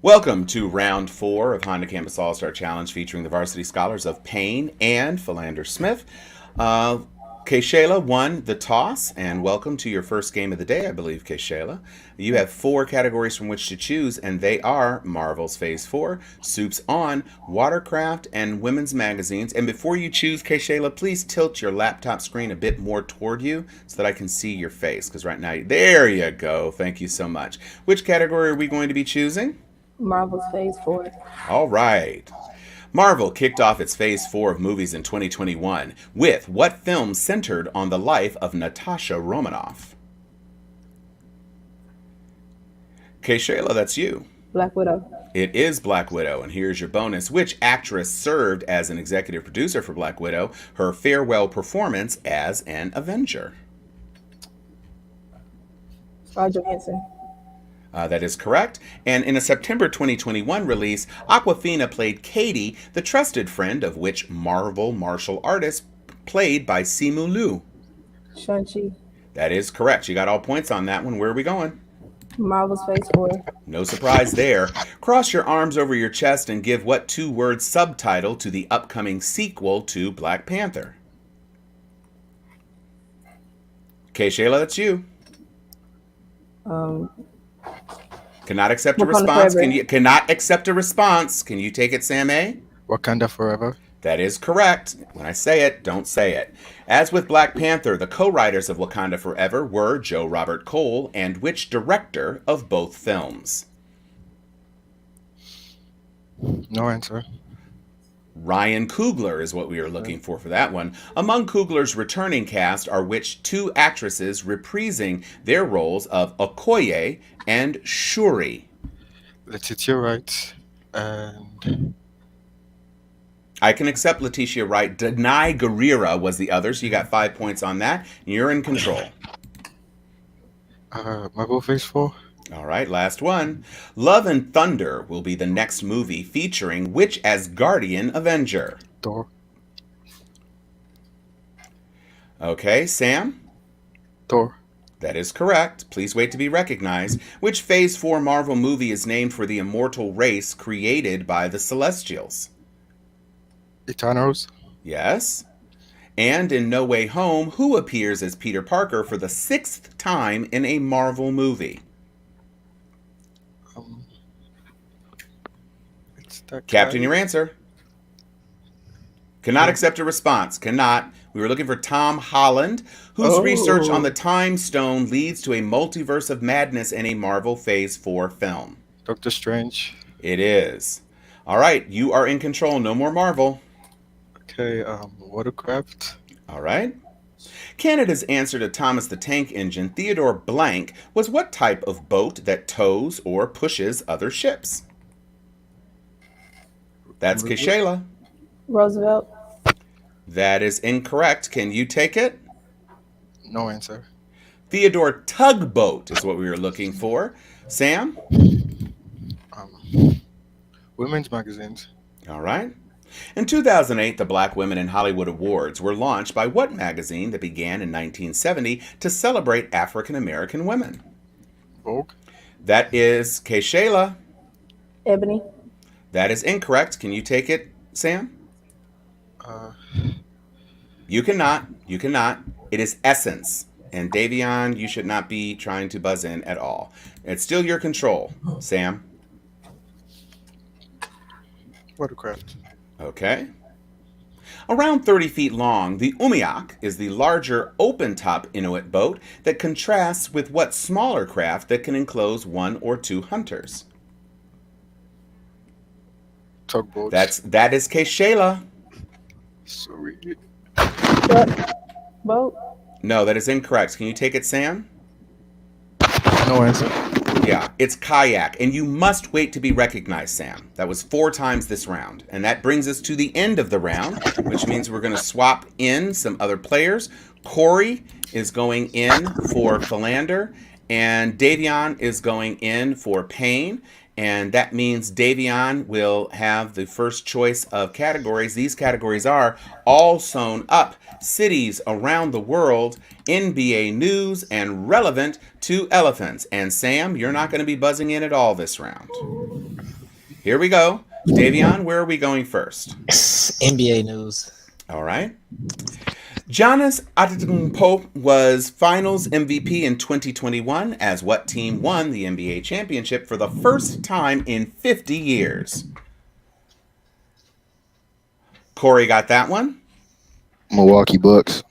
Welcome to round 4 of Honda Campus All-Star Challenge featuring the varsity scholars of Paine and Philander Smith. Kayshayla won the toss, and welcome to your first game of the day, I believe, Kayshayla. You have 4 categories from which to choose, and they are Marvel's Phase 4, Soups On, Watercraft, and Women's Magazines. And before you choose, Kayshayla, please tilt your laptop screen a bit more toward you so that I can see your face, because right now, there you go. Thank you so much. Which category are we going to be choosing? Marvel's Phase 4. All right. Marvel kicked off its Phase 4 of movies in 2021 with what film centered on the life of Natasha Romanoff? Kayshayla, that's you. Black Widow. It is Black Widow, and here's your bonus. Which actress served as an executive producer for Black Widow, her farewell performance as an Avenger? Scarlett Johansson. That is correct. And in a September 2021 release, Awkwafina played Katie, the trusted friend of which Marvel martial artist played by Simu Liu? Shang-Chi. That is correct. You got all points on that one. Where are we going? Marvel's Phase 4. No surprise there. Cross your arms over your chest and give what 2-word subtitle to the upcoming sequel to Black Panther? Kayshayla, that's you. Cannot accept a response. Cannot accept a response. Can you take it, Sam A? Wakanda Forever. That is correct. When I say it, don't say it. As with Black Panther, the co-writers of Wakanda Forever were Joe Robert Cole and which director of both films? No answer. Ryan Coogler is what we are looking for that one. Among Coogler's returning cast are which 2 actresses reprising their roles of Okoye and Shuri? Letitia Wright and... I can accept Letitia Wright. Denai Guerrera was the other, so you got 5 points on that. You're in control. Marvel Phase 4. All right, last one. Love and Thunder will be the next movie featuring which Asgardian Avenger? Thor. Okay, Sam? Thor. That is correct. Please wait to be recognized. Which Phase 4 Marvel movie is named for the immortal race created by the Celestials? Eternals. Yes. And in No Way Home, who appears as Peter Parker for the 6th time in a Marvel movie? Captain, your answer. Cannot accept a response. Cannot. We were looking for Tom Holland, whose research on the Time Stone leads to a multiverse of madness in a Marvel Phase 4 film. Doctor Strange. It is. All right, you are in control. No more Marvel. Okay, Watercraft. All right. Canada's answer to Thomas the Tank Engine, Theodore Blank, was what type of boat that tows or pushes other ships? That's Kayshayla. Roosevelt. That is incorrect. Can you take it? No answer. Theodore Tugboat is what we were looking for. Sam? Women's Magazines. All right. In 2008, the Black Women in Hollywood Awards were launched by what magazine that began in 1970 to celebrate African American women? Vogue. That is Kayshayla. Ebony. That is incorrect. Can you take it, Sam? You cannot. You cannot. It is Essence. And Davion, you should not be trying to buzz in at all. It's still your control, Sam. Watercraft. Okay. Around 30 feet long, the Umiak is the larger open-top Inuit boat that contrasts with what smaller craft that can enclose 1 or 2 hunters? Tugboat. That is Kayshayla. Sorry. Boat. No, that is incorrect. Can you take it, Sam? No answer. Yeah, it's kayak, and you must wait to be recognized, Sam. That was 4 times this round. And that brings us to the end of the round, which means we're going to swap in some other players. Corey is going in for Philander, and Davion is going in for Paine. And that means Davion will have the first choice of categories. These categories are all sewn up, cities around the world, NBA news, and relevant to elephants. And Sam, you're not going to be buzzing in at all this round. Here we go. Davion, where are we going first? NBA news. All right. Giannis Antetokounmpo was Finals MVP in 2021 as what team won the NBA championship for the first time in 50 years? Corey got that one. Milwaukee Bucks.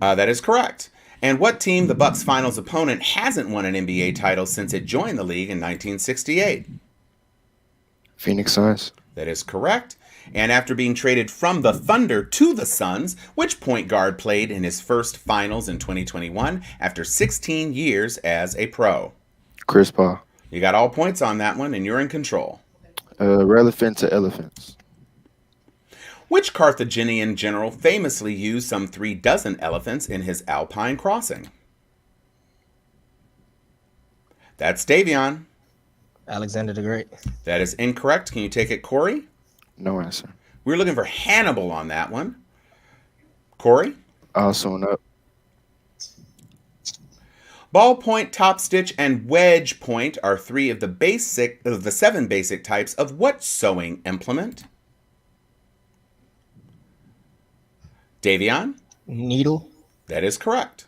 That is correct. And what team, the Bucks' finals opponent, hasn't won an NBA title since it joined the league in 1968? Phoenix Suns. That is correct. And after being traded from the Thunder to the Suns, which point guard played in his first finals in 2021 after 16 years as a pro? Chris Paul. You got all points on that one, and you're in control. Relevant to elephants. Which Carthaginian general famously used some 36 elephants in his Alpine crossing? That's Davion. Alexander the Great. That is incorrect. Can you take it, Corey? No answer. We were looking for Hannibal on that one. Corey? Also up. Ballpoint, top stitch, and wedge point are three of the 7 basic types of what sewing implement? Davion? Needle. That is correct.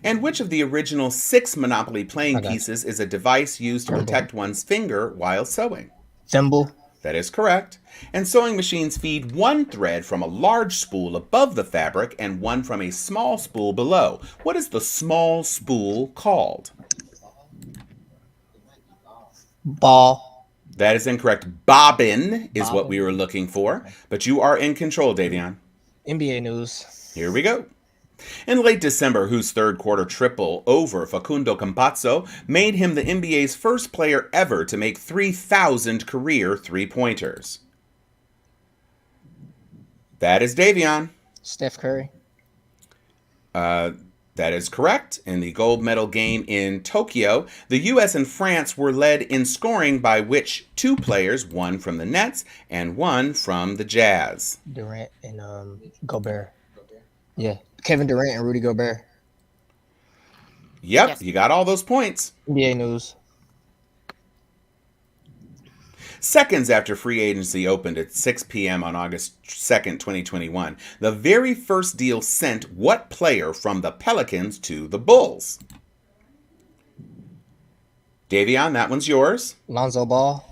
And which of the original 6 Monopoly playing pieces is a device used to protect one's finger while sewing? Thimble. That is correct. And sewing machines feed one thread from a large spool above the fabric and one from a small spool below. What is the small spool called? Ball. That is incorrect. Bobbin is what we were looking for. But you are in control, Davion. NBA news. Here we go. In late December, whose third quarter triple over Facundo Campazzo made him the NBA's first player ever to make 3,000 career three-pointers? That is Davion. Steph Curry. That is correct. In the gold medal game in Tokyo, the U.S. and France were led in scoring by which 2 players, one from the Nets and one from the Jazz? Durant and Gobert. Yeah. Kevin Durant and Rudy Gobert. Yep, Yes. You got all those points. NBA news. Seconds after free agency opened at 6 p.m. on August 2nd, 2021, the very first deal sent what player from the Pelicans to the Bulls? Davion, that one's yours. Lonzo Ball.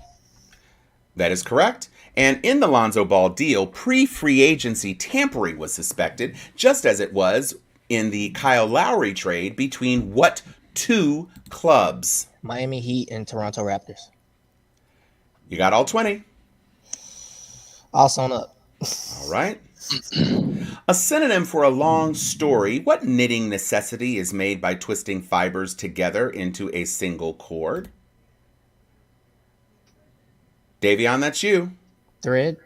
That is correct. And in the Lonzo Ball deal, pre-free agency tampering was suspected, just as it was in the Kyle Lowry trade between what 2 clubs? Miami Heat and Toronto Raptors. You got all 20. Also on up. All right. A synonym for a long story. What knitting necessity is made by twisting fibers together into a single cord? Davion, that's you. Thread.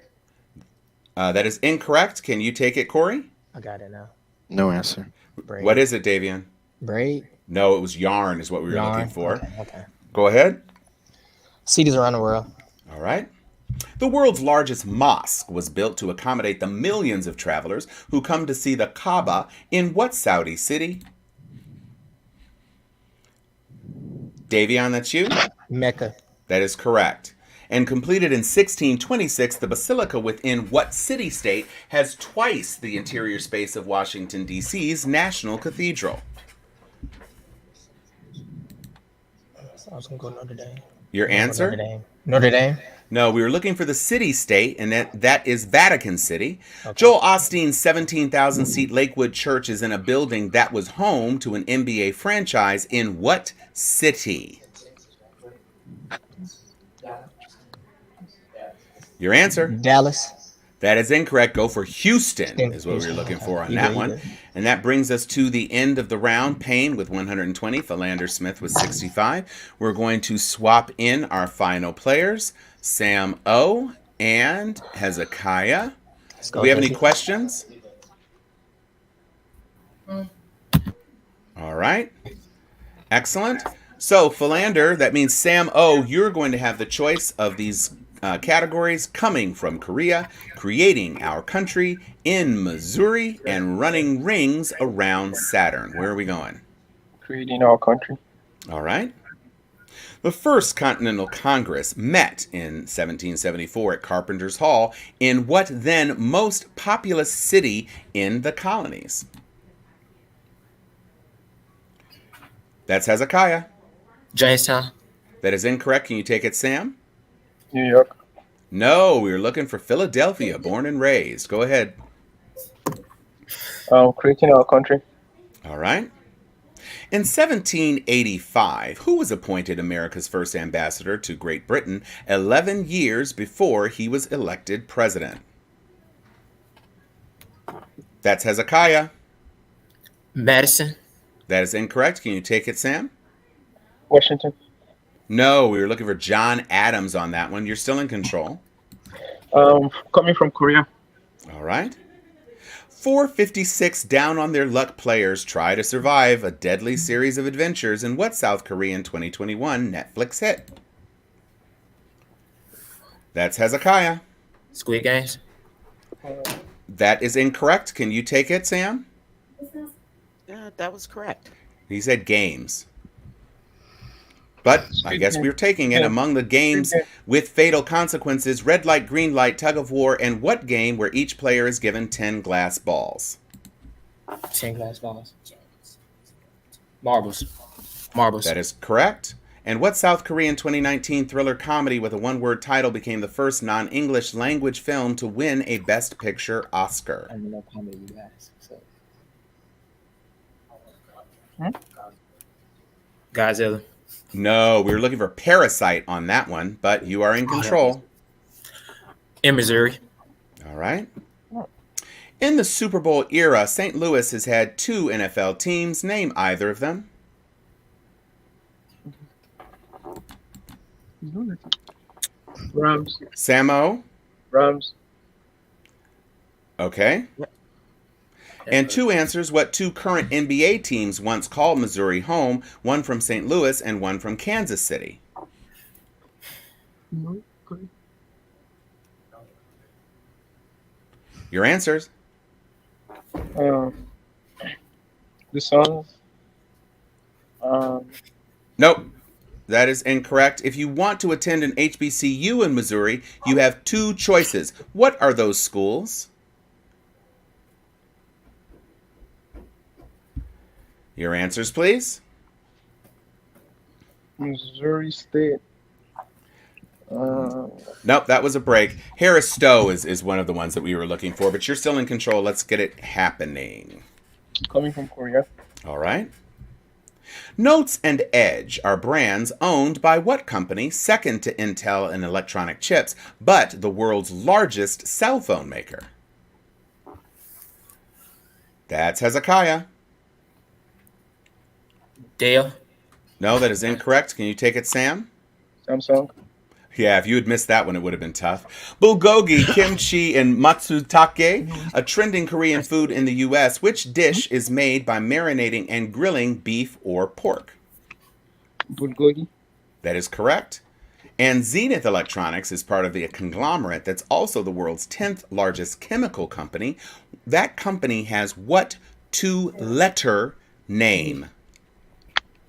That is incorrect. Can you take it, Corey? I got it now. No answer. Braid. What is it, Davion? Braid. No, it was yarn is what we were looking for. Okay. Go ahead. Cities around the world. All right. The world's largest mosque was built to accommodate the millions of travelers who come to see the Kaaba in what Saudi city? Davion, that's you? Mecca. That is correct. And completed in 1626, the basilica within what city-state has twice the interior space of Washington, D.C.'s National Cathedral? So I was going to go Notre Dame. Your answer? Notre Dame. Notre Dame. No, we were looking for the city-state, and that is Vatican City. Okay. Joel Osteen's 17,000-seat Lakewood Church is in a building that was home to an NBA franchise in what city? Your answer? Dallas. That is incorrect. Go for Houston is what we were looking for on that one. And that brings us to the end of the round. Paine with 120, Philander Smith with 65. We're going to swap in our final players, Sam O and Hezekiah. Do we have any questions? All right. Excellent. So, Philander, that means Sam O, you're going to have the choice of these categories: coming from Korea, creating our country, in Missouri, and running rings around Saturn. Where are we going? Creating our country. All right. The First Continental Congress met in 1774 at Carpenter's Hall in what then most populous city in the colonies? That's Hezekiah. Jamestown. That is incorrect. Can you take it, Sam? New York. No, we were looking for Philadelphia, born and raised. Go ahead. Creating our country. All right. In 1785, who was appointed America's first ambassador to Great Britain 11 years before he was elected president? That's Hezekiah. Madison. That is incorrect. Can you take it, Sam? Washington. No, we were looking for John Adams on that one. You're still in control. Coming from Korea. All right. 456 down on their luck players try to survive a deadly series of adventures in what South Korean 2021 Netflix hit? That's Hezekiah. Squid Games. That is incorrect. Can you take it, Sam? Yeah, that was correct. He said games. But I guess we're taking it. Among the games with fatal consequences, red light, green light, tug of war, and what game where each player is given 10 glass balls? 10 glass balls. Marbles. Marbles. That is correct. And what South Korean 2019 thriller comedy with a one-word title became the first non-English language film to win a Best Picture Oscar? I don't know comedy you guys. So. Godzilla. No, we were looking for Parasite on that one, but you are in control. In Missouri. All right. In the Super Bowl era, St. Louis has had 2 NFL teams. Name either of them. Rams. Samo? Rams. Okay. And 2 answers what 2 current NBA teams once called Missouri home, one from St. Louis and one from Kansas City. Your answers? The Suns. Nope. That is incorrect. If you want to attend an HBCU in Missouri, you have 2 choices. What are those schools? Your answers, please. Missouri State. Nope, that was a break. Harris Stowe is one of the ones that we were looking for, but you're still in control. Let's get it happening. Coming from Korea. All right. Notes and Edge are brands owned by what company, second to Intel in electronic chips, but the world's largest cell phone maker? That's Hezekiah. Dale. No, that is incorrect. Can you take it, Sam? Samsung. Yeah, if you had missed that one, it would have been tough. Bulgogi, kimchi, and matsutake, a trending Korean food in the U.S. Which dish is made by marinating and grilling beef or pork? Bulgogi. That is correct. And Zenith Electronics is part of the conglomerate that's also the world's 10th largest chemical company. That company has what 2-letter name?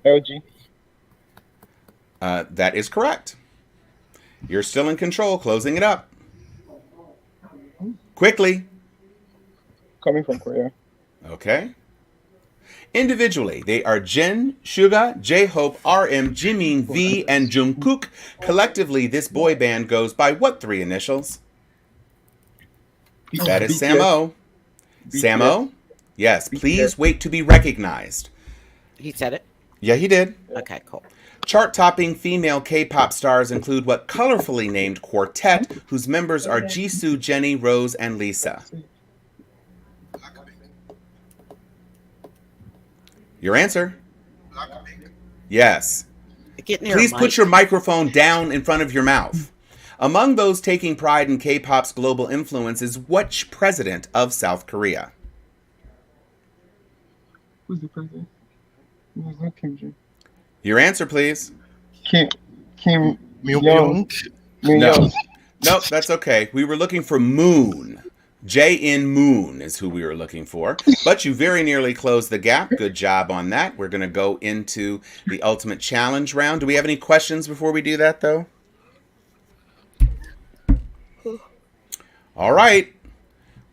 LG. That is correct. You're still in control, closing it up. Quickly. Coming from Korea. Okay. Individually, they are Jin, Suga, J-Hope, RM, Jimin, V, and Jungkook. Collectively, this boy band goes by what 3 initials? That is Samo. Samo? Yes, please wait to be recognized. He said it? Yeah, he did. Okay, cool. Chart-topping female K-pop stars include what colorfully named quartet, whose members are Jisoo, Jennie, Rose, and Lisa? Your answer? Yes. Get near Please Mike. put your microphone down in front of your mouth. Among those taking pride in K-pop's global influence is which president of South Korea? Who's the president? It was not Kim Jong. Your answer, please. Kim Myung. Young. No. Nope, that's okay. We were looking for Moon. J in moon is who we were looking for. But you very nearly closed the gap. Good job on that. We're going to go into the ultimate challenge round. Do we have any questions before we do that, though? All right.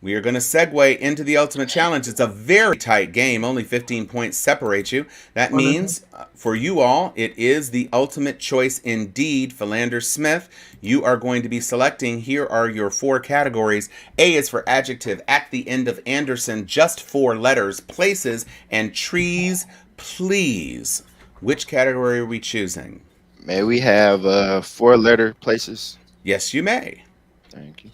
We are going to segue into the ultimate challenge. It's a very tight game. Only 15 points separate you. That means for you all, it is the ultimate choice indeed. Philander Smith, you are going to be selecting. Here are your 4 categories. A is for adjective at the end of Anderson, just 4 letters, places, and trees, please. Which category are we choosing? May we have 4-letter places? Yes, you may. Thank you.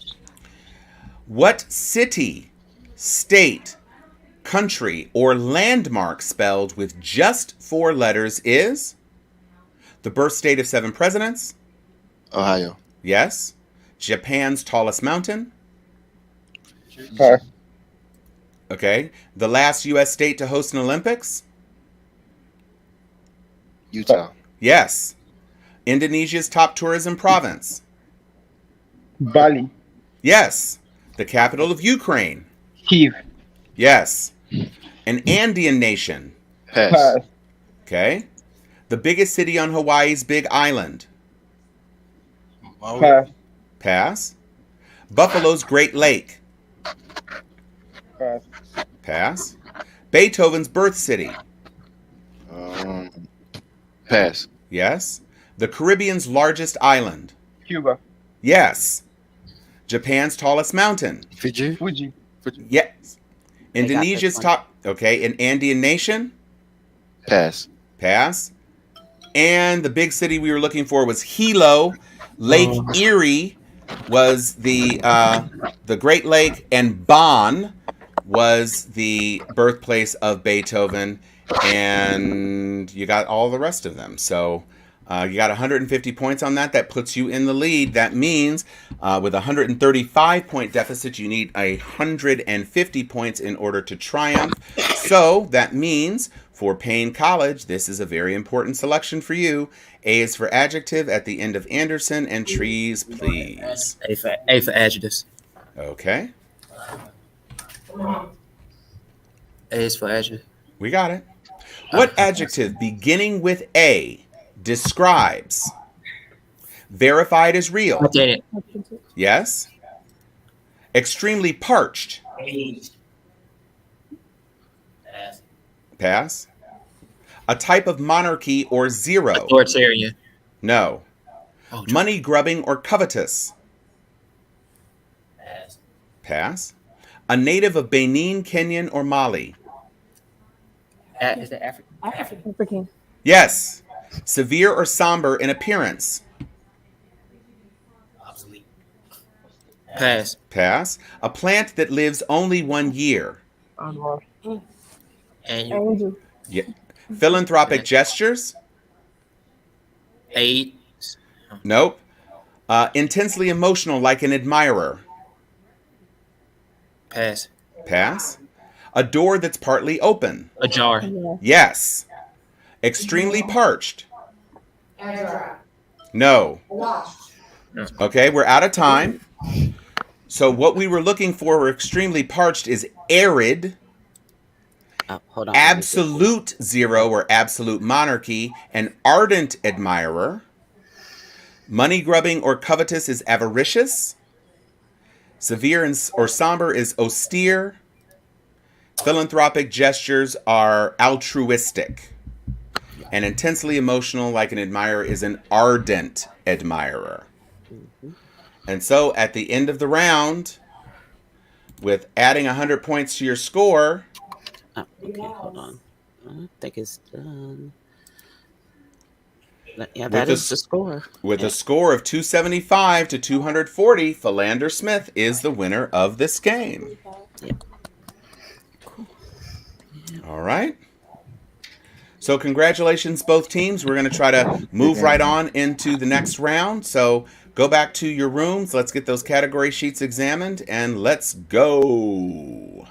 What city, state, country, or landmark spelled with just 4 letters is the birth state of 7 presidents? Ohio. Yes. Japan's tallest mountain? Pass. Okay. The last U.S. state to host an Olympics? Utah. Yes. Indonesia's top tourism province? Bali. Yes. The capital of Ukraine? Kiev. Yes. An Andean nation? Pass. Pass. Okay. The biggest city on Hawaii's Big Island? Pass. Pass. Buffalo's Great Lake? Pass. Pass. Beethoven's birth city? Pass. Yes. The Caribbean's largest island? Cuba. Yes. Japan's tallest mountain? Fiji. Fuji. Yes. They got Indonesia's this one. top... Okay. An Andean nation? Pass. Pass. And the big city we were looking for was Hilo. Lake Erie was the Great Lake, and Bonn was the birthplace of Beethoven, and you got all the rest of them. So you got 150 points on that. That puts you in the lead. That means with a 135-point deficit, you need 150 points in order to triumph. So that means for Paine College, this is a very important selection for you. A is for adjective at the end of Anderson, and trees, please. A for adjectives. Okay, A is for adjective. we got it. What adjective beginning with A describes verified as real? Okay. Yes. Extremely parched? Pass. A type of monarchy or zero? Authoritarian. No. Oh, Money grubbing or covetous? Pass. Pass. A native of Benin, Kenyan, or Mali? Is that African? African. Yes. Severe or somber in appearance? Obsolete. Pass. Pass. A plant that lives only 1 year? Anwar. Annual. Angel. Yeah. Philanthropic gestures? Aid. Nope. Intensely emotional like an admirer? Pass. Pass. A door that's partly open? Ajar. Yeah. Yes. Extremely parched? No. Okay, we're out of time. So what we were looking for extremely parched is arid, Hold on. absolute zero or absolute monarchy, an ardent admirer. Money grubbing or covetous is avaricious. Severe or somber is austere. Philanthropic gestures are altruistic. And intensely emotional, like an admirer, is an ardent admirer. And so at the end of the round, with adding 100 points to your score, Okay, hold on. I think it's done. Yeah, With that the is the score. with a score of 275 to 240, Philander Smith is the winner of this game. Yep. All right. So congratulations, both teams. We're going to try to move right on into the next round. So go back to your rooms. Let's get those category sheets examined, and let's go.